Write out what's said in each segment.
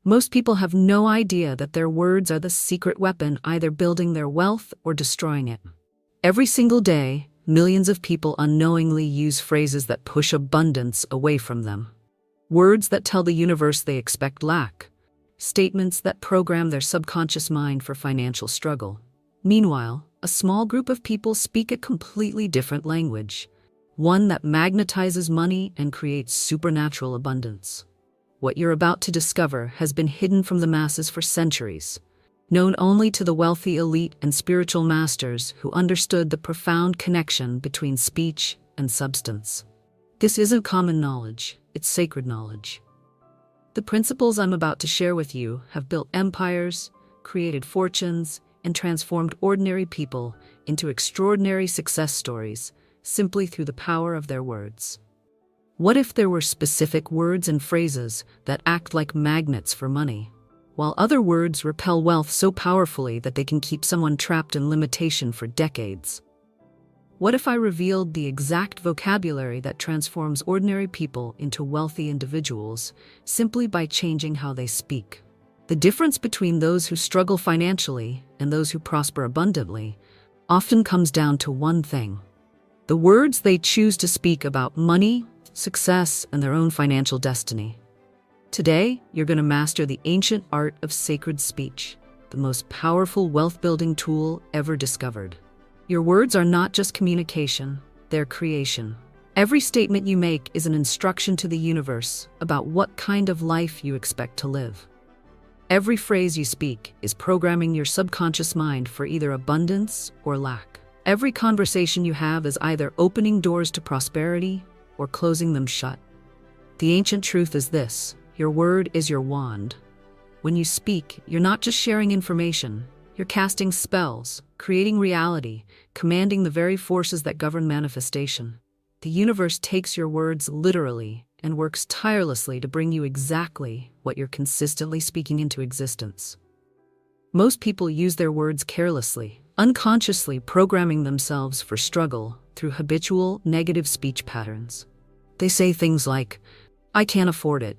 Most people have no idea that their words are the secret weapon either building their wealth or destroying it. Every single day, millions of people unknowingly use phrases that push abundance away from them. Words that tell the universe they expect lack. Statements that program their subconscious mind for financial struggle. Meanwhile, a small group of people speak a completely different language, one that magnetizes money and creates supernatural abundance. What you're about to discover has been hidden from the masses for centuries, known only to the wealthy elite and spiritual masters who understood the profound connection between speech and substance. This isn't common knowledge, it's sacred knowledge. The principles I'm about to share with you have built empires, created fortunes, and transformed ordinary people into extraordinary success stories simply through the power of their words. What if there were specific words and phrases that act like magnets for money, while other words repel wealth so powerfully that they can keep someone trapped in limitation for decades? What if I revealed the exact vocabulary that transforms ordinary people into wealthy individuals simply by changing how they speak? The difference between those who struggle financially and those who prosper abundantly often comes down to one thing: the words they choose to speak about money, success, and their own financial destiny. Today, you're going to master the ancient art of sacred speech, the most powerful wealth-building tool ever discovered. Your words are not just communication, they're creation. Every statement you make is an instruction to the universe about what kind of life you expect to live. Every phrase you speak is programming your subconscious mind for either abundance or lack. Every conversation you have is either opening doors to prosperity or closing them shut. The ancient truth is this: your word is your wand. When you speak, you're not just sharing information, you're casting spells, creating reality, commanding the very forces that govern manifestation. The universe takes your words literally and works tirelessly to bring you exactly what you're consistently speaking into existence. Most people use their words carelessly, unconsciously programming themselves for struggle through habitual negative speech patterns. They say things like, "I can't afford it.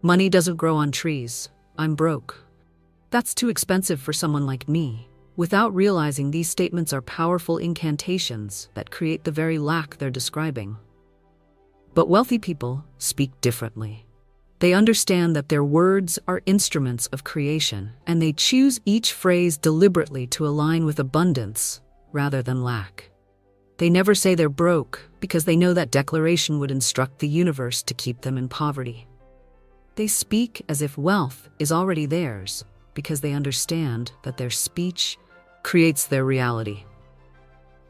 Money doesn't grow on trees. I'm broke. That's too expensive for someone like me," without realizing these statements are powerful incantations that create the very lack they're describing. But wealthy people speak differently. They understand that their words are instruments of creation, and they choose each phrase deliberately to align with abundance rather than lack. They never say they're broke because they know that declaration would instruct the universe to keep them in poverty. They speak as if wealth is already theirs because they understand that their speech creates their reality.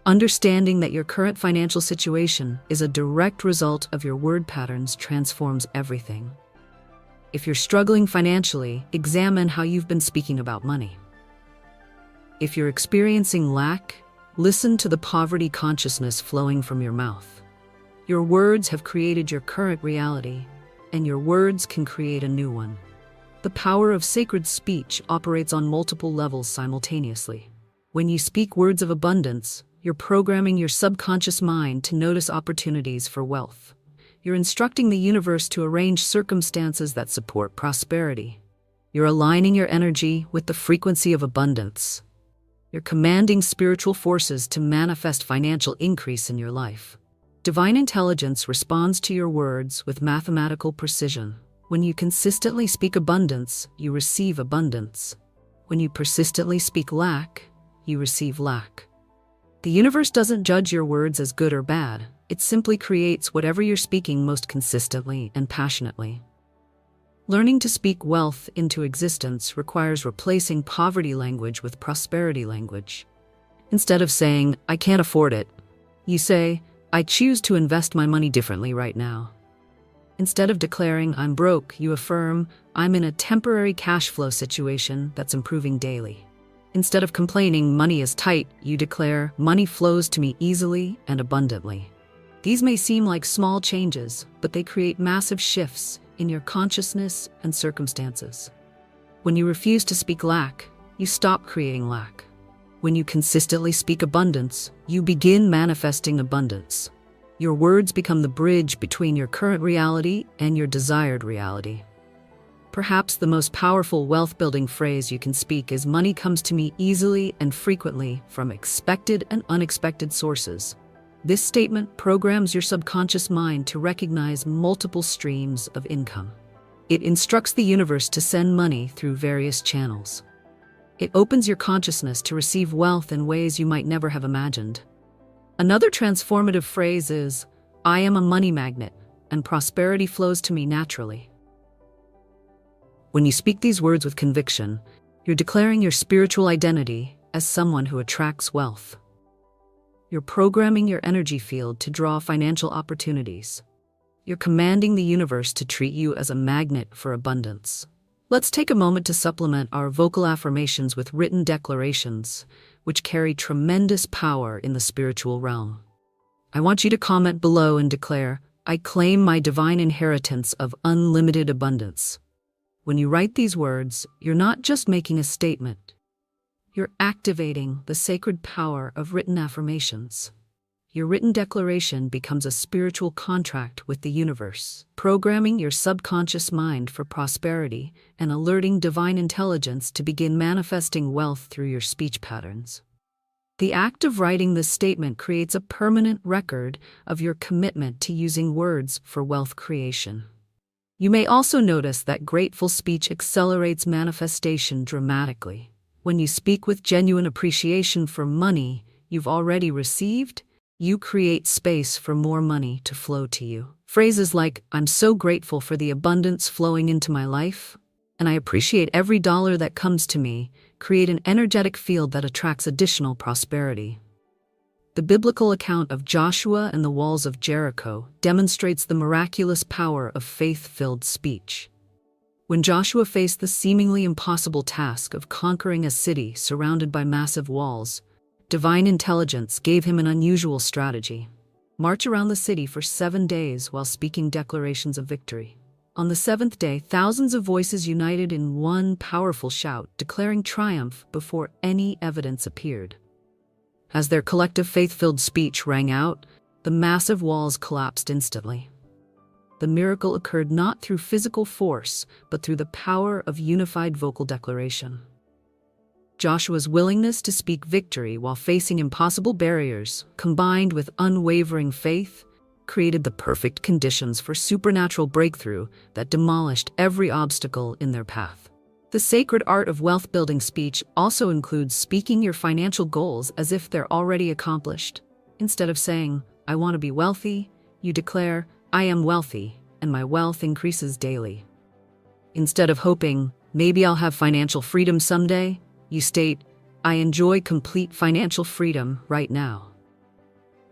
Understanding that your current financial situation is a direct result of your word patterns transforms everything. If you're struggling financially, examine how you've been speaking about money. If you're experiencing lack, listen to the poverty consciousness flowing from your mouth. Your words have created your current reality, and your words can create a new one. The power of sacred speech operates on multiple levels simultaneously. When you speak words of abundance, you're programming your subconscious mind to notice opportunities for wealth. You're instructing the universe to arrange circumstances that support prosperity. You're aligning your energy with the frequency of abundance. You're commanding spiritual forces to manifest financial increase in your life. Divine intelligence responds to your words with mathematical precision. When you consistently speak abundance, you receive abundance. When you persistently speak lack, you receive lack. The universe doesn't judge your words as good or bad. It simply creates whatever you're speaking most consistently and passionately. Learning to speak wealth into existence requires replacing poverty language with prosperity language. Instead of saying, "I can't afford it," you say, "I choose to invest my money differently right now." Instead of declaring, "I'm broke," you affirm, "I'm in a temporary cash flow situation that's improving daily." Instead of complaining, "Money is tight," you declare, "Money flows to me easily and abundantly." These may seem like small changes, but they create massive shifts in your consciousness and circumstances. When you refuse to speak lack, you stop creating lack. When you consistently speak abundance, you begin manifesting abundance. Your words become the bridge between your current reality and your desired reality. Perhaps the most powerful wealth-building phrase you can speak is "money comes to me easily and frequently from expected and unexpected sources." This statement programs your subconscious mind to recognize multiple streams of income. It instructs the universe to send money through various channels. It opens your consciousness to receive wealth in ways you might never have imagined. Another transformative phrase is, "I am a money magnet, and prosperity flows to me naturally." When you speak these words with conviction, you're declaring your spiritual identity as someone who attracts wealth. You're programming your energy field to draw financial opportunities. You're commanding the universe to treat you as a magnet for abundance. Let's take a moment to supplement our vocal affirmations with written declarations, which carry tremendous power in the spiritual realm. I want you to comment below and declare, "I claim my divine inheritance of unlimited abundance." When you write these words, you're not just making a statement. You're activating the sacred power of written affirmations. Your written declaration becomes a spiritual contract with the universe, programming your subconscious mind for prosperity and alerting divine intelligence to begin manifesting wealth through your speech patterns. The act of writing this statement creates a permanent record of your commitment to using words for wealth creation. You may also notice that grateful speech accelerates manifestation dramatically. When you speak with genuine appreciation for money you've already received, you create space for more money to flow to you. Phrases like, "I'm so grateful for the abundance flowing into my life," and "I appreciate every dollar that comes to me," create an energetic field that attracts additional prosperity. The biblical account of Joshua and the walls of Jericho demonstrates the miraculous power of faith-filled speech. When Joshua faced the seemingly impossible task of conquering a city surrounded by massive walls, divine intelligence gave him an unusual strategy. March around the city for 7 days while speaking declarations of victory. On the 7th day, thousands of voices united in one powerful shout, declaring triumph before any evidence appeared. As their collective faith-filled speech rang out, the massive walls collapsed instantly. The miracle occurred not through physical force, but through the power of unified vocal declaration. Joshua's willingness to speak victory while facing impossible barriers, combined with unwavering faith, created the perfect conditions for supernatural breakthrough that demolished every obstacle in their path. The sacred art of wealth-building speech also includes speaking your financial goals as if they're already accomplished. Instead of saying, "I want to be wealthy," you declare, "I am wealthy, and my wealth increases daily." Instead of hoping, "Maybe I'll have financial freedom someday," you state, "I enjoy complete financial freedom right now."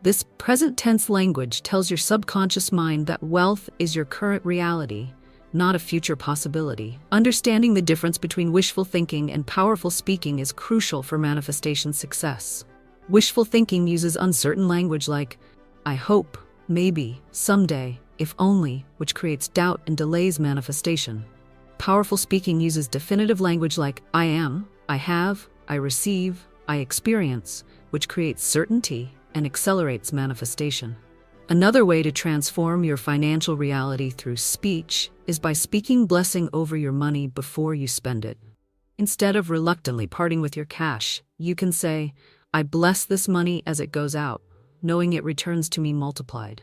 This present tense language tells your subconscious mind that wealth is your current reality, not a future possibility. Understanding the difference between wishful thinking and powerful speaking is crucial for manifestation success. Wishful thinking uses uncertain language like, "I hope," "maybe," "someday," "if only," which creates doubt and delays manifestation. Powerful speaking uses definitive language like, "I am," "I have," "I receive," "I experience," which creates certainty and accelerates manifestation. Another way to transform your financial reality through speech is by speaking blessing over your money before you spend it. Instead of reluctantly parting with your cash, you can say, "I bless this money as it goes out, knowing it returns to me multiplied."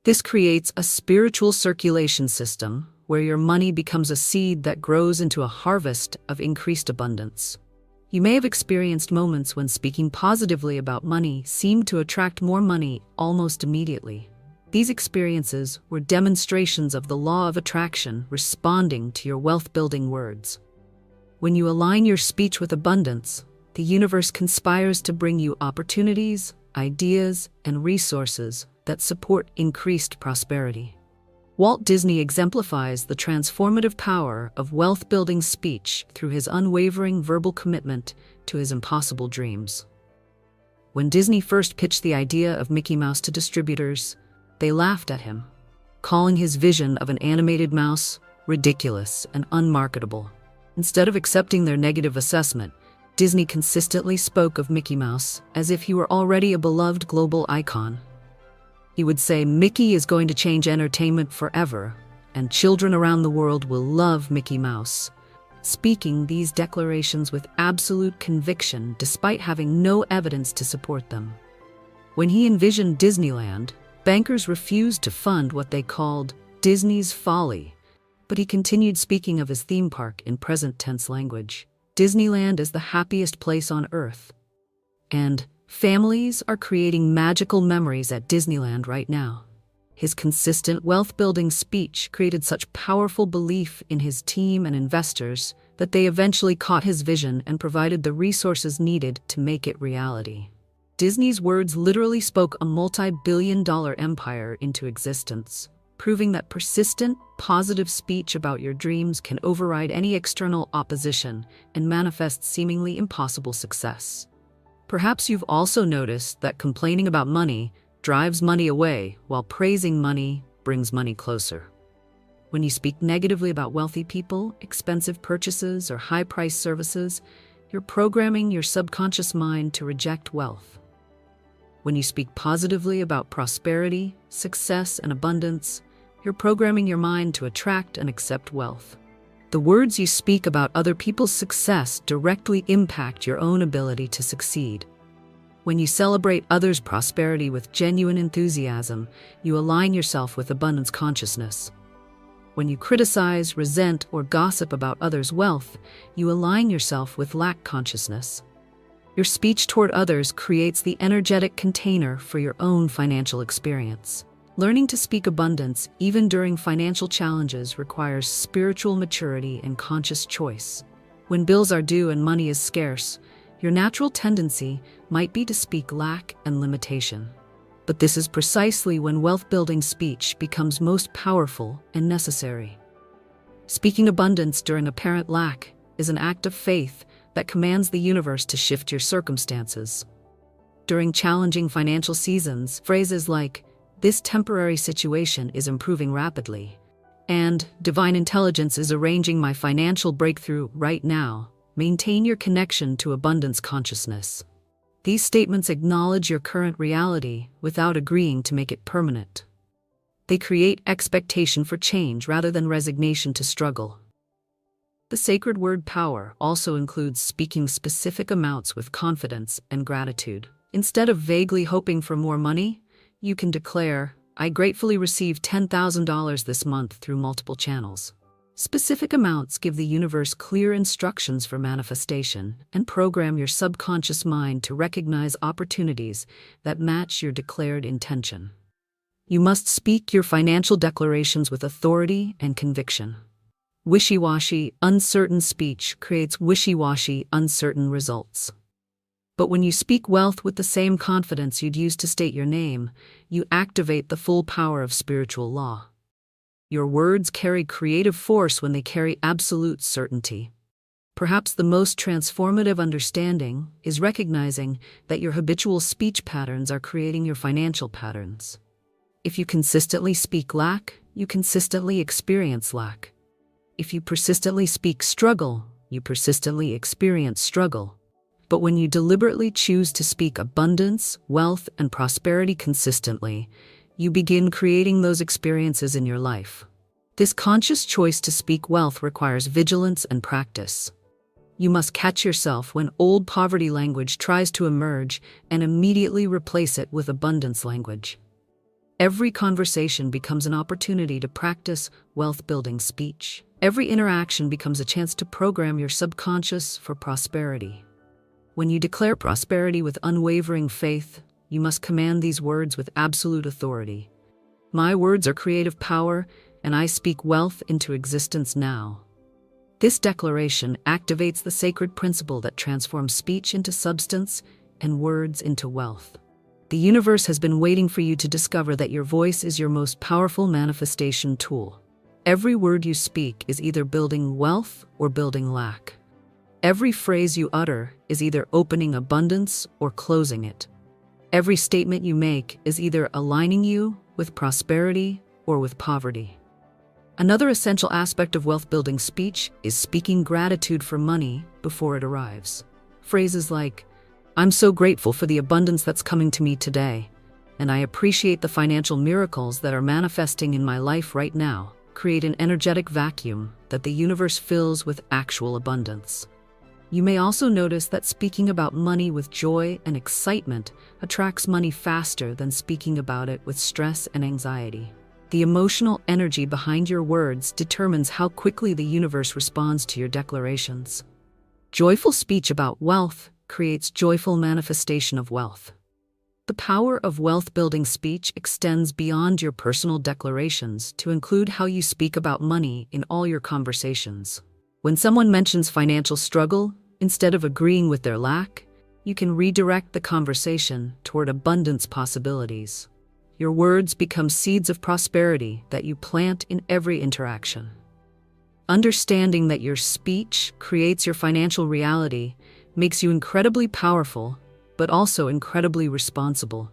This creates a spiritual circulation system where your money becomes a seed that grows into a harvest of increased abundance. You may have experienced moments when speaking positively about money seemed to attract more money almost immediately. These experiences were demonstrations of the law of attraction responding to your wealth-building words. When you align your speech with abundance, the universe conspires to bring you opportunities, ideas, and resources that support increased prosperity. Walt Disney exemplifies the transformative power of wealth-building speech through his unwavering verbal commitment to his impossible dreams. When Disney first pitched the idea of Mickey Mouse to distributors, they laughed at him, calling his vision of an animated mouse ridiculous and unmarketable. Instead of accepting their negative assessment, Disney consistently spoke of Mickey Mouse as if he were already a beloved global icon. He would say, "Mickey is going to change entertainment forever," and children around the world will love Mickey Mouse. Speaking these declarations with absolute conviction despite having no evidence to support them. When he envisioned Disneyland, bankers refused to fund what they called Disney's folly, but he continued speaking of his theme park in present tense language. Disneyland is the happiest place on earth, and families are creating magical memories at Disneyland right now. His consistent wealth-building speech created such powerful belief in his team and investors that they eventually caught his vision and provided the resources needed to make it reality. Disney's words literally spoke a multi-billion-dollar empire into existence, proving that persistent, positive speech about your dreams can override any external opposition and manifest seemingly impossible success. Perhaps you've also noticed that complaining about money drives money away, while praising money brings money closer. When you speak negatively about wealthy people, expensive purchases, or high-priced services, you're programming your subconscious mind to reject wealth. When you speak positively about prosperity, success, and abundance, you're programming your mind to attract and accept wealth. The words you speak about other people's success directly impact your own ability to succeed. When you celebrate others' prosperity with genuine enthusiasm, you align yourself with abundance consciousness. When you criticize, resent, or gossip about others' wealth, you align yourself with lack consciousness. Your speech toward others creates the energetic container for your own financial experience. Learning to speak abundance, even during financial challenges, requires spiritual maturity and conscious choice. When bills are due and money is scarce, your natural tendency might be to speak lack and limitation. But this is precisely when wealth-building speech becomes most powerful and necessary. Speaking abundance during apparent lack is an act of faith that commands the universe to shift your circumstances. During challenging financial seasons, phrases like, "This temporary situation is improving rapidly," and "Divine intelligence is arranging my financial breakthrough right now," maintain your connection to abundance consciousness. These statements acknowledge your current reality without agreeing to make it permanent. They create expectation for change rather than resignation to struggle. The sacred word power also includes speaking specific amounts with confidence and gratitude. Instead of vaguely hoping for more money, you can declare, "I gratefully received $10,000 this month through multiple channels." Specific amounts give the universe clear instructions for manifestation and program your subconscious mind to recognize opportunities that match your declared intention. You must speak your financial declarations with authority and conviction. Wishy-washy, uncertain speech creates wishy-washy, uncertain results. But when you speak wealth with the same confidence you'd use to state your name, you activate the full power of spiritual law. Your words carry creative force when they carry absolute certainty. Perhaps the most transformative understanding is recognizing that your habitual speech patterns are creating your financial patterns. If you consistently speak lack, you consistently experience lack. If you persistently speak struggle, you persistently experience struggle. But when you deliberately choose to speak abundance, wealth, and prosperity consistently, you begin creating those experiences in your life. This conscious choice to speak wealth requires vigilance and practice. You must catch yourself when old poverty language tries to emerge and immediately replace it with abundance language. Every conversation becomes an opportunity to practice wealth-building speech. Every interaction becomes a chance to program your subconscious for prosperity. When you declare prosperity with unwavering faith, you must command these words with absolute authority. "My words are creative power, and I speak wealth into existence now." This declaration activates the sacred principle that transforms speech into substance and words into wealth. The universe has been waiting for you to discover that your voice is your most powerful manifestation tool. Every word you speak is either building wealth or building lack. Every phrase you utter is either opening abundance or closing it. Every statement you make is either aligning you with prosperity or with poverty. Another essential aspect of wealth-building speech is speaking gratitude for money before it arrives. Phrases like, "I'm so grateful for the abundance that's coming to me today, and I appreciate the financial miracles that are manifesting in my life right now," create an energetic vacuum that the universe fills with actual abundance. You may also notice that speaking about money with joy and excitement attracts money faster than speaking about it with stress and anxiety. The emotional energy behind your words determines how quickly the universe responds to your declarations. Joyful speech about wealth creates joyful manifestation of wealth. The power of wealth-building speech extends beyond your personal declarations to include how you speak about money in all your conversations. When someone mentions financial struggle, instead of agreeing with their lack, you can redirect the conversation toward abundance possibilities. Your words become seeds of prosperity that you plant in every interaction. Understanding that your speech creates your financial reality makes you incredibly powerful, but also incredibly responsible.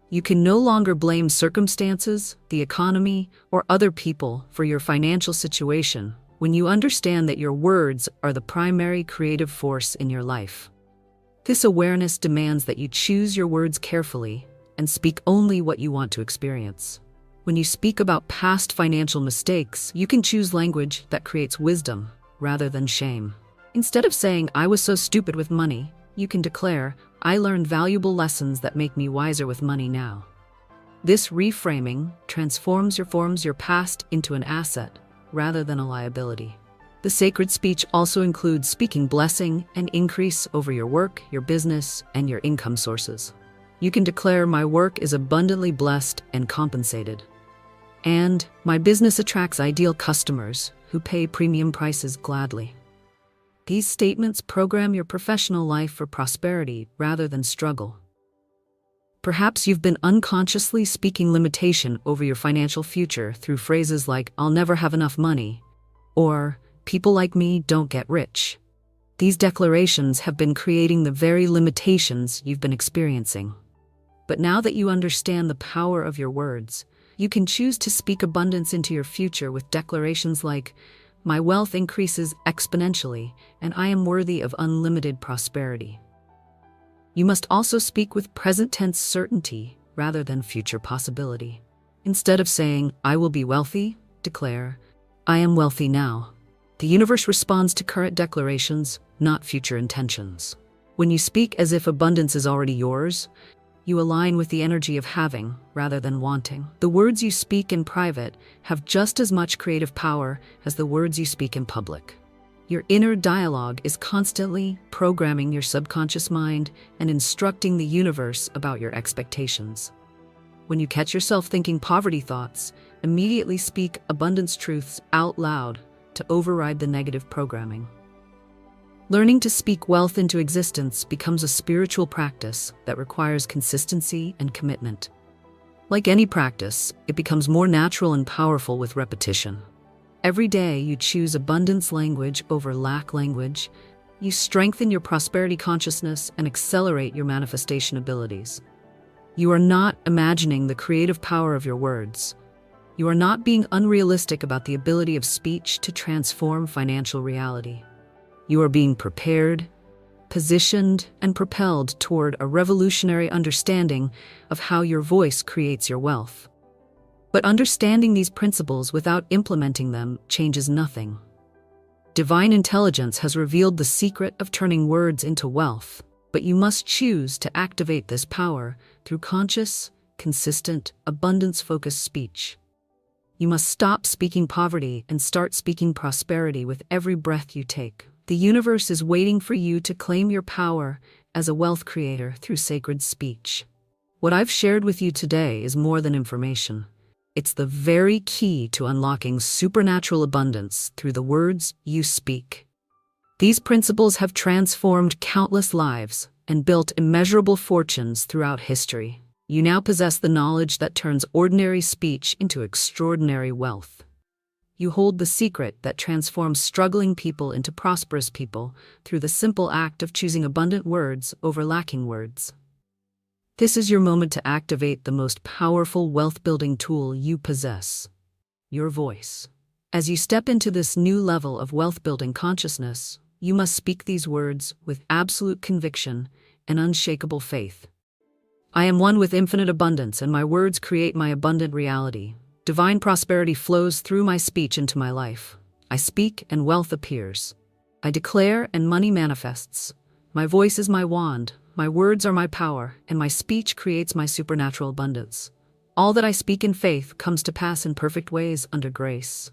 You can no longer blame circumstances, the economy, or other people for your financial situation when you understand that your words are the primary creative force in your life. This awareness demands that you choose your words carefully and speak only what you want to experience. When you speak about past financial mistakes, you can choose language that creates wisdom rather than shame. Instead of saying, "I was so stupid with money," you can declare, "I learned valuable lessons that make me wiser with money now." This reframing transforms your past into an asset rather than a liability. The sacred speech also includes speaking blessing and increase over your work, your business, and your income sources. You can declare, "My work is abundantly blessed and compensated," and "My business attracts ideal customers who pay premium prices gladly." These statements program your professional life for prosperity rather than struggle. Perhaps you've been unconsciously speaking limitation over your financial future through phrases like, "I'll never have enough money," or "People like me don't get rich." These declarations have been creating the very limitations you've been experiencing. But now that you understand the power of your words, you can choose to speak abundance into your future with declarations like, "My wealth increases exponentially, and I am worthy of unlimited prosperity." You must also speak with present tense certainty rather than future possibility. Instead of saying, "I will be wealthy," declare, "I am wealthy now." The universe responds to current declarations, not future intentions. When you speak as if abundance is already yours, you align with the energy of having rather than wanting. The words you speak in private have just as much creative power as the words you speak in public. Your inner dialogue is constantly programming your subconscious mind and instructing the universe about your expectations. When you catch yourself thinking poverty thoughts, immediately speak abundance truths out loud to override the negative programming. Learning to speak wealth into existence becomes a spiritual practice that requires consistency and commitment. Like any practice, it becomes more natural and powerful with repetition. Every day you choose abundance language over lack language, you strengthen your prosperity consciousness and accelerate your manifestation abilities. You are not imagining the creative power of your words. You are not being unrealistic about the ability of speech to transform financial reality. You are being prepared, positioned, and propelled toward a revolutionary understanding of how your voice creates your wealth. But understanding these principles without implementing them changes nothing. Divine intelligence has revealed the secret of turning words into wealth, but you must choose to activate this power through conscious, consistent, abundance-focused speech. You must stop speaking poverty and start speaking prosperity with every breath you take. The universe is waiting for you to claim your power as a wealth creator through sacred speech. What I've shared with you today is more than information. It's the very key to unlocking supernatural abundance through the words you speak. These principles have transformed countless lives and built immeasurable fortunes throughout history. You now possess the knowledge that turns ordinary speech into extraordinary wealth. You hold the secret that transforms struggling people into prosperous people through the simple act of choosing abundant words over lacking words. This is your moment to activate the most powerful wealth-building tool you possess, your voice. As you step into this new level of wealth-building consciousness, you must speak these words with absolute conviction and unshakable faith. I am one with infinite abundance, and my words create my abundant reality. Divine prosperity flows through my speech into my life. I speak and wealth appears. I declare and money manifests. My voice is my wand, my words are my power, and my speech creates my supernatural abundance. All that I speak in faith comes to pass in perfect ways under grace.